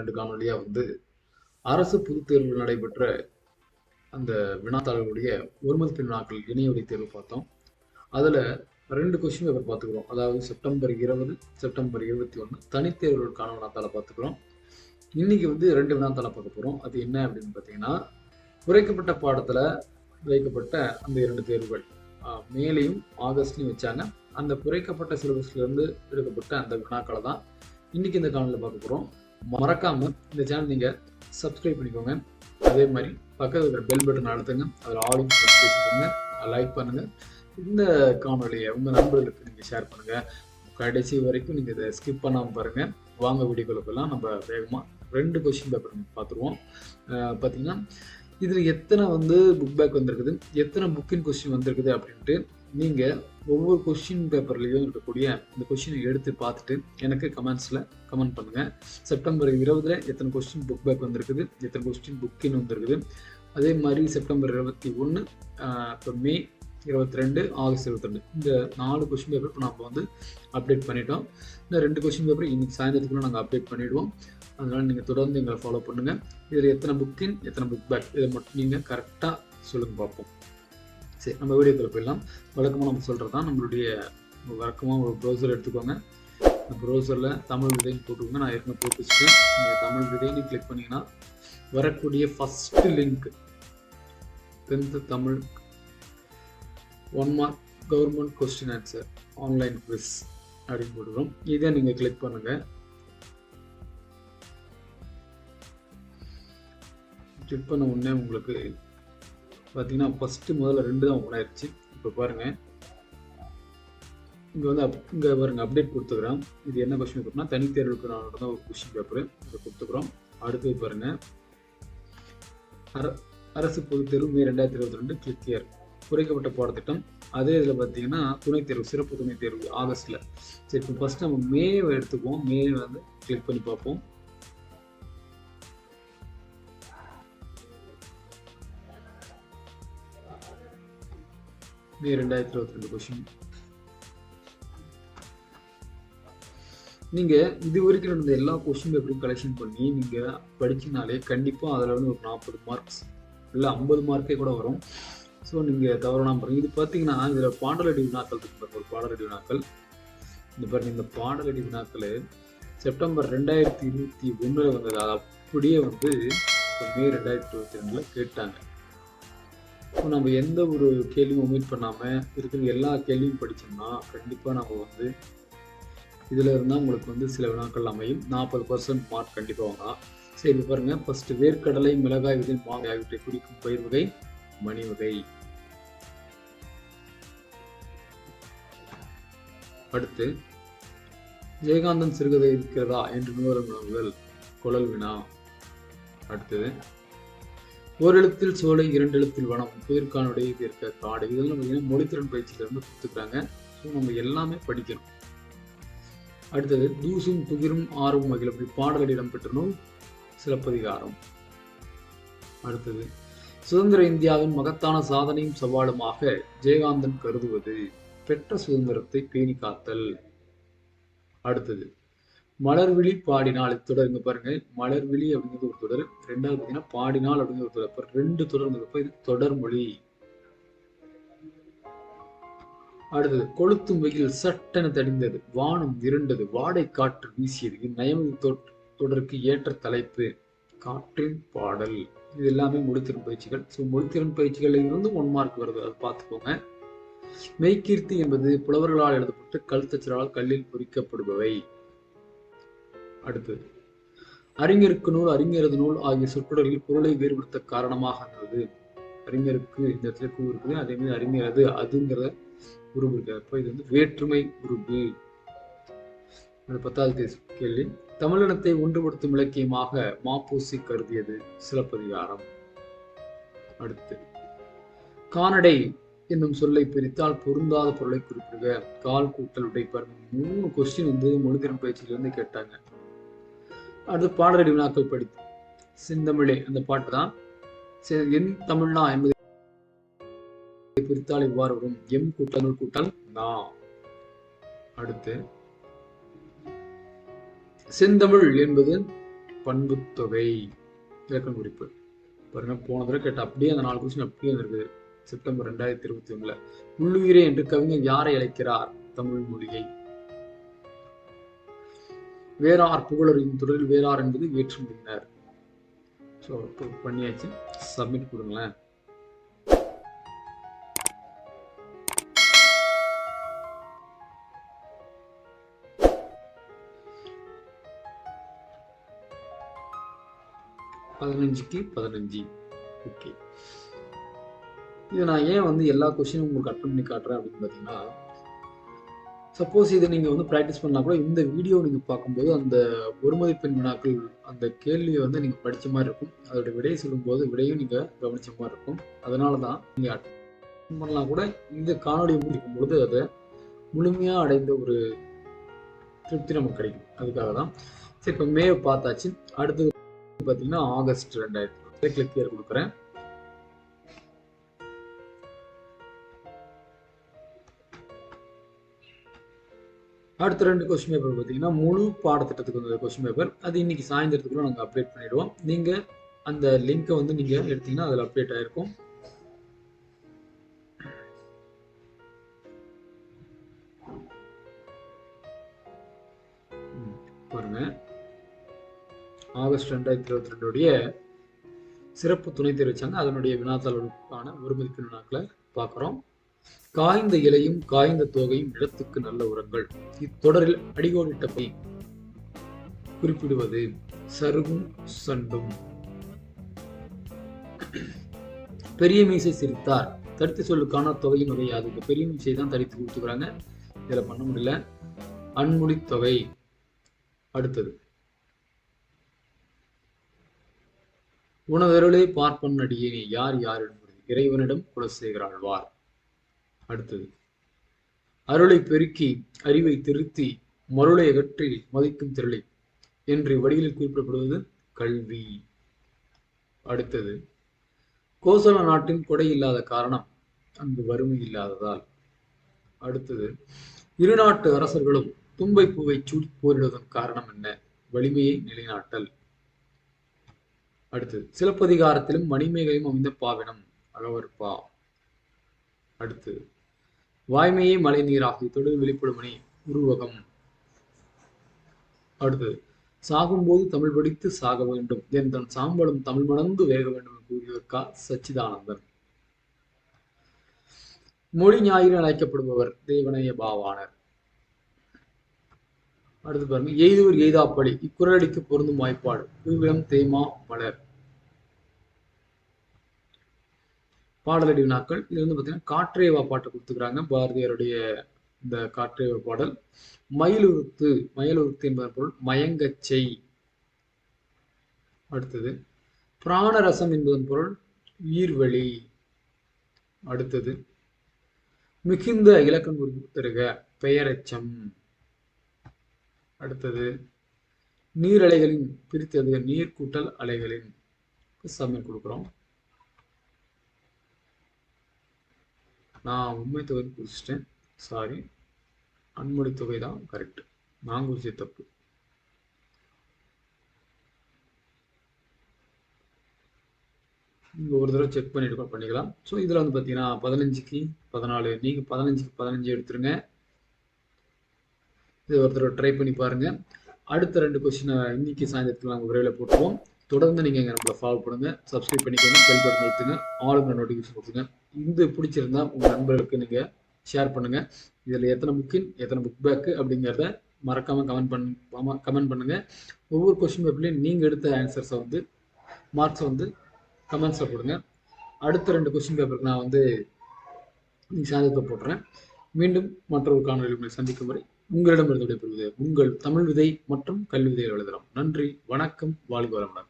2 காணொலியா வந்து அரசு பொதுத் தேர்வில் நடைபெற்ற அந்த வினாத்தாள்களுடைய ஒரு மதிப்பெண் வினாக்கள் இணையவழி தேர்வு பார்த்தோம். அதுல 2 கொஸ்டின் பேப்பர் பார்த்துக்கிறோம். அதாவது செப்டம்பர் 20, செப்டம்பர் 21 தனித்தேர்வுகளுக்கான வினாத்தாளை பார்த்துக்கிறோம். இன்னைக்கு வந்து 2 வினாத்தாளை பார்க்க போறோம். அது என்ன அப்படின்னு பார்த்தீங்கன்னா, குறைக்கப்பட்ட பாடத்துல வைக்கப்பட்ட அந்த 2 தேர்வுகள் மேலையும் ஆகஸ்ட்லையும் வச்சாங்க. அந்த குறைக்கப்பட்ட சிலபஸ்ல இருந்து எடுக்கப்பட்ட அந்த வினாக்களை தான் இன்னைக்கு இந்த காணொலியில் பார்க்க போறோம். மறக்காம இந்த சேனல் நீங்க சப்ஸ்கிரைப் பண்ணிக்கோங்க. அதே மாதிரி பக்கத்தில் இருக்கிற பெல் பட்டன் அழுத்துங்க. அதில் ஆல் பண்ணுங்க, லைக் பண்ணுங்க. இந்த காணொலியை உங்க நண்பர்களுக்கு நீங்க ஷேர் பண்ணுங்க. கடைசி வரைக்கும் நீங்க இதை ஸ்கிப் பண்ணாம பாருங்க. வாங்க வீடியோக்குள்ளலாம் நம்ம வேகமா 2 கொஸ்டின் பேப்பர் பார்த்துருவோம். பார்த்தீங்கன்னா இதுல எத்தனை வந்து புக் பேக் வந்திருக்குது, எத்தனை புக்கின் கொஸ்டின் வந்திருக்குது அப்படின்ட்டு நீங்க ஒவ்வொரு கொஸ்டின் பேப்பர்லயும் இருக்கக்கூடிய இந்த கொஸ்டினை எடுத்து பார்த்துட்டு எனக்கு கமெண்ட்ஸ்ல கமெண்ட் பண்ணுங்க. செப்டம்பர் 20ல எத்தனை கொஸ்டின் புக் பேக் வந்திருக்குது, எத்தனை கொஸ்டின் புக்கின் வந்திருக்குது. அதே மாதிரி செப்டம்பர் 21, இப்போ மே 22, ஆகஸ்ட் 22 இந்த 4 கொஸ்டின் பேப்பர் இப்போ நம்ம வந்து அப்டேட் பண்ணிட்டோம். இந்த 2 கொஸ்டின் பேப்பர் இன்னைக்கு சாயந்தரத்துக்குள்ள நாங்கள் அப்டேட் பண்ணிடுவோம். அதனால நீங்கள் தொடர்ந்து எங்களை ஃபாலோ பண்ணுங்க. இதில் எத்தனை புக்கின் எத்தனை புக் பேக் இதை மட்டும் நீங்கள் கரெக்டாக சொல்லுங்க பார்ப்போம். சரி, நம்ம வீடியோக்குள்ள போயிடலாம். வழக்கமாக நம்ம சொல்கிறது தான், நம்மளுடைய வழக்கமாக ஒரு ப்ரௌசர் எடுத்துக்கோங்க. இந்த ப்ரௌசரில் தமிழ் விதைன்னு போட்டுக்கோங்க. நான் ஏற்கனவே போட்டு வச்சுட்டேன். நீங்கள் தமிழ் விதைன்னு கிளிக் பண்ணிங்கன்னா வரக்கூடிய first link 10th Tamil 1 mark government question answer online quiz அப்படின்னு போட்டுக்கிறோம். இதை நீங்கள் கிளிக் பண்ணுங்க. கிளிக் பண்ண உடனே உங்களுக்கு பார்த்தீங்கன்னா ஃபஸ்ட்டு முதல்ல 2 தான் ஓப்பன் ஆயிடுச்சு. இப்போ பாருங்கள், இங்கே வந்து இங்கே பாருங்க அப்டேட் கொடுத்துக்கிறோம். இது என்ன கொஸ்டின் பேப்பர்னா தனித்தேர்வுக்கு நான் நடந்த ஒரு கொஸ்டின் பேப்பர் இதை கொடுத்துக்கிறோம். அடுத்தது பாருங்க, அரசு பொதுத் தேர்வு மே 2022 கிளிக் இயர் குறைக்கப்பட்ட பாடத்திட்டம். அதே இதில் பார்த்தீங்கன்னா துணைத் தேர்வு சிறப்பு துணைத் தேர்வு ஆகஸ்ட்ல. சரி, இப்போ ஃபர்ஸ்ட் நம்ம மேவை எடுத்துக்குவோம். மே வந்து கிளிக் பண்ணி பார்ப்போம். மே 2022 கொஸ்டின். நீங்க இது வரைக்கும் நடந்த எல்லா கொஸ்டின் பேப்பரையும் கலெக்ஷன் பண்ணி நீங்க படிச்சினாலே கண்டிப்பா அதுல இருந்து ஒரு 40 மார்க்ஸ் இல்லை 50 மார்க்கே கூட வரும். ஸோ நீங்க தவறாம பாருங்க. இது பார்த்தீங்கன்னா இதுல பாடலடி வினாக்கள் இருக்கு. ஒரு பாடலடி வினாக்கள் இந்த பாருங்க. இந்த பாடலடி வினாக்கள் செப்டம்பர் 2021 வந்தது. அது அப்படியே வந்து மே 2022 கேட்டாங்க. ஸோ நம்ம எந்த ஒரு கேள்வியும் ஒமிட் பண்ணாமல் இருக்கிற எல்லா கேள்வியும் படித்தோம்னா கண்டிப்பாக நம்ம வந்து இதில் இருந்தால் உங்களுக்கு வந்து சில வினாக்கள் அமையும். 40% மார்க் கண்டிப்பாக வாங்கலாம். சரி பாருங்கள், ஃபஸ்ட்டு வேர்க்கடலை, மிளகாய் விதை, மாங்காய் ஆகியவற்றை குறிக்கும் பயிர் வகை மணி வகை. அடுத்து ஜெயகாந்தன் சிறுகதை இருக்கிறதா என்று நூறு குழல் வினா. அடுத்தது ஒரு எழுத்தில் சோலை 2 எழுத்தில் வனம் புதிர்கான உடைய இருக்க காடு. இதெல்லாம் பார்த்தீங்கன்னா மொழித்திறன் பயிற்சியில இருந்து கொடுத்துருக்காங்க. ஸோ நம்ம எல்லாமே படிக்கணும். அடுத்தது தூசும் துகிரும் ஆறும் மகிழ் அப்படி பாடல்கள் இடம்பெற்ற நூல் சிலப்பதிகாரம். அடுத்தது சுதந்திர இந்தியாவின் மகத்தான சாதனையும் சவாலுமாக ஜெயகாந்தன் கருதுவது பெற்ற சுதந்திரத்தை பேணி காத்தல். அடுத்தது மலர்விழி பாடினால். தொடர் இங்க பாருங்க, மலர்விழி அப்படிங்கிறது ஒரு தொடர். 2வது பார்த்தீங்கன்னா பாடினால் அப்படிங்கிற ஒரு தொடர். 2 தொடர் இது தொடர்மொழி. அடுத்தது கொளுத்தும் வெயில் சட்டென தடிந்தது, வானம் இருண்டது, வாடை காற்று வீசியது. இது நயமதி தொடருக்கு ஏற்ற தலைப்பு காற்றின் பாடல். இது எல்லாமே மொழித்திறன் பயிற்சிகள். ஸோ மொழித்திறன் பயிற்சிகள் இருந்து 1 மார்க் வருது, அதை பார்த்துக்கோங்க. மெய்கீர்த்தி என்பது புலவர்களால் எழுதப்பட்டு கல்தச்சரால் கல்லில் பொறிக்கப்படுபவை. அடுத்தது அறிஞருக்கு நூல், அறிஞரது நூல் ஆகிய சொற்றொடர்களில் பொருளை வேறுபடுத்த காரணமாக இருந்தது. அறிஞருக்கு இந்த இடத்துல கூறு இருக்குது, அதே மாதிரி அறிஞரது அதுங்கிறத உருவு இருக்கு. அப்போ இது வந்து வேற்றுமை உருவு. 10வது கேள்வி, தமிழினத்தை ஒன்றுபடுத்தும் இலக்கியமாக மாப்போசி கருதியது சிலப்பதிகாரம். அடுத்து கானடை என்னும் சொல்லை பிரித்தால் பொருந்தாத பொருளை குறிப்பிடுக. கால் கூட்டல் உடைப்பார். 3 கொஸ்டின் வந்து மொழித்திறன் பயிற்சியிலிருந்து கேட்டாங்க. அடுத்து பாடலடி வினாக்கள் படித்து செந்தமிழே அந்த பாட்டு தான். என் தமிழ்னா என்பதை பிரித்தால் இவ்வாறு வரும், எம் கூட்டல் கூட்டல் நா. அடுத்து செந்தமிழ் என்பது பண்புத்தொகை இலக்கண குறிப்பு. பாருங்க, போன தடவை கேட்ட அப்படியே அந்த 4 கொஸ்டின் அப்படியே இருக்குது. செப்டம்பர் 2021. உள்ளுயிரே என்று கவிஞர் யாரை அழைக்கிறார்? தமிழ் மொழியை. வேறார் புகழறியும் தொடரில் வேறார் என்பது வேற்றுமொழியினர். ஸோ பண்ணியாச்சு, சப்மிட் கொடுங்களேன். பதினஞ்சுக்கு 15. ஓகே, இது நான் ஏன் வந்து எல்லா கொஸ்டினும் உங்களுக்கு அட்டன் பண்ணி காட்டுறேன் அப்படின்னு பார்த்தீங்கன்னா, சப்போஸ் இதை நீங்கள் வந்து ப்ராக்டிஸ் பண்ணால் கூட இந்த வீடியோ நீங்கள் பார்க்கும்போது அந்த ஒரு மதிப்பெண் வினாக்கள் அந்த கேள்வியை வந்து நீங்கள் படித்த மாதிரி இருக்கும். அதோட விடையை சொல்லும்போது விடையும் நீங்கள் கவனித்த மாதிரி இருக்கும். அதனால தான் நீங்கள் அட்டன் பண்ணலாம் கூட இந்த காணொலியை முடிக்கும் பொழுது அதை முழுமையாக அடைந்த ஒரு திருப்தி நமக்கு கிடைக்கும். அதுக்காக தான். சரி, இப்போ மே பார்த்தாச்சு. அடுத்தது பார்த்தீங்கன்னா ஆகஸ்ட் 2000 கிளிக் here கொடுக்குறேன். அடுத்த 2 கொஸ்டின் பேப்பர் பார்த்தீங்கன்னா முழு பாடத்திட்டத்துக்கு வந்து கொஸ்டின் பேப்பர். அது இன்னைக்கு சாயந்தரத்துக்குள்ள நாங்கள் அப்டேட் பண்ணிடுவோம். நீங்கள் அந்த லிங்கை வந்து நீங்கள் எடுத்தீங்கன்னா அதில் அப்டேட் ஆகிருக்கும். பாருங்க, ஆகஸ்ட் 2022 சிறப்பு துணை தேர்வு வச்சாங்க. அதனுடைய வினாத்தாளுக்கான ஒரு மதிப்பெண் வினாக்களை பார்க்குறோம். காய்ந்த இலையும் காய்ந்த தோகையும் இடத்துக்கு நல்ல உரங்கள். இத்தொடரில் அடிகோடிட்ட பை குறிப்பிடுவது சருகும் சண்டும். பெரிய மீசை சிரித்தார். தடுத்து சொல்லுக்கான தொகையின் வகை யாது? இந்த பெரிய மீசை தான் தடித்து கொடுத்துக்கிறாங்க, இதுல பண்ண முடியல. அன்மொழி தொகை. அடுத்தது உணவருளே பார்ப்பன் அடியேனே யார் யார் என்பது இறைவனிடம் குலசேகராழ்வார். அடுத்தது அருளை பெருக்கி அறிவை திருத்தி மருளை அகற்றி மதிக்கும் திரளை என்று வடிகளில் குறிப்பிடப்படுவது கல்வி. அடுத்தது கோசல நாட்டின் கொடை இல்லாத காரணம் அங்கு வறுமை இல்லாததால். அடுத்தது இரு நாட்டு அரசர்களும் தும்பை பூவை சூடி போரிடுவதன் காரணம் என்ன? வலிமையை நிலைநாட்டல். அடுத்தது சிலப்பதிகாரத்திலும் மணிமேகலையும் அமைந்த பாவினம் அகவற்பா. அடுத்தது வாய்மையே மழை நீராகி தொடர் வெளிப்படுமணி உருவகம். அடுத்தது சாகும்போது தமிழ் படித்து சாக வேண்டும் என் தன் சாம்பலும் தமிழ் மணந்து வேக வேண்டும் என்று கூறியவர் சச்சிதானந்தன். மொழி ஞாயிறு அழைக்கப்படுபவர் தேவனைய பாவாணர். அடுத்து பாருங்க, எய்தூர் எய்தாப்பழி இக்குறளடிக்கு பொருந்தும் வாய்ப்பாடு பூவிலம் தேமா மலர். பாடலடி வினாக்கள். இது வந்து பார்த்தீங்கன்னா காற்றேவா பாட்டு கொடுத்துக்கிறாங்க, பாரதியாருடைய இந்த காற்றேவா பாடல். மயிலுறுத்து மயிலுறுத்து என்பதன் பொருள் மயங்கச்சை. அடுத்தது பிராணரசம் என்பதன் பொருள் உயிர்வழி. அடுத்தது மிகுந்த இலக்கண குறிப்பு தருக பெயரச்சம். அடுத்தது நீரலைகளின் பிரித்தது நீர் கூட்டல் அலைகளின். சப்மிட் கொடுக்குறோம். நான் உண்மை தொகை குறிச்சிட்டேன், சாரி, அன்மொழி தொகை தான் கரெக்ட், நான் குறிச்ச தப்பு. நீங்கள் ஒரு தடவை செக் பண்ணிட்டு பண்ணிக்கலாம். ஸோ இதில் வந்து பார்த்தீங்கன்னா 15க்கு 14, நீங்கள் 15க்கு 15 எடுத்துருங்க. இது ஒரு தடவை ட்ரை பண்ணி பாருங்க. அடுத்த 2 கொஸ்டினை இன்னைக்கு சாயந்தரத்தில் நாங்கள் விரைவில் போட்டுருவோம். தொடர்ந்து நீங்கள் எங்கள் நம்மளை ஃபாலோ பண்ணுங்க, சப்ஸ்கிரைப் பண்ணிக்கோங்க, பெல் பட்டன் அழுத்துங்க, ஆளுங்கிற நோட்டிஃபிகேஷன் கொடுத்துங்க. இது பிடிச்சிருந்தா உங்கள் நண்பர்களுக்கு நீங்கள் ஷேர் பண்ணுங்க. இதில் எத்தனை புக்கின் எத்தனை புக் பேக்கு அப்படிங்கிறத மறக்காமல் கமெண்ட் பண்ணுங்க. ஒவ்வொரு கொஸ்டின் பேப்பர்லையும் நீங்கள் எடுத்த ஆன்சர்ஸை வந்து மார்க்ஸை வந்து கமெண்ட்ஸில் போடுங்க. அடுத்த 2 கொஸ்டின் பேப்பருக்கு நான் வந்து சாதத்தை போடுறேன். மீண்டும் மற்றொரு காணொலியில் சந்திக்கும் வரை உங்களிடமிருந்து விடைபெறுவது உங்கள் தமிழ் விதை மற்றும் கல்வி விதைகள் எழுதலாம். நன்றி, வணக்கம், வாழ்க வளமுடன்.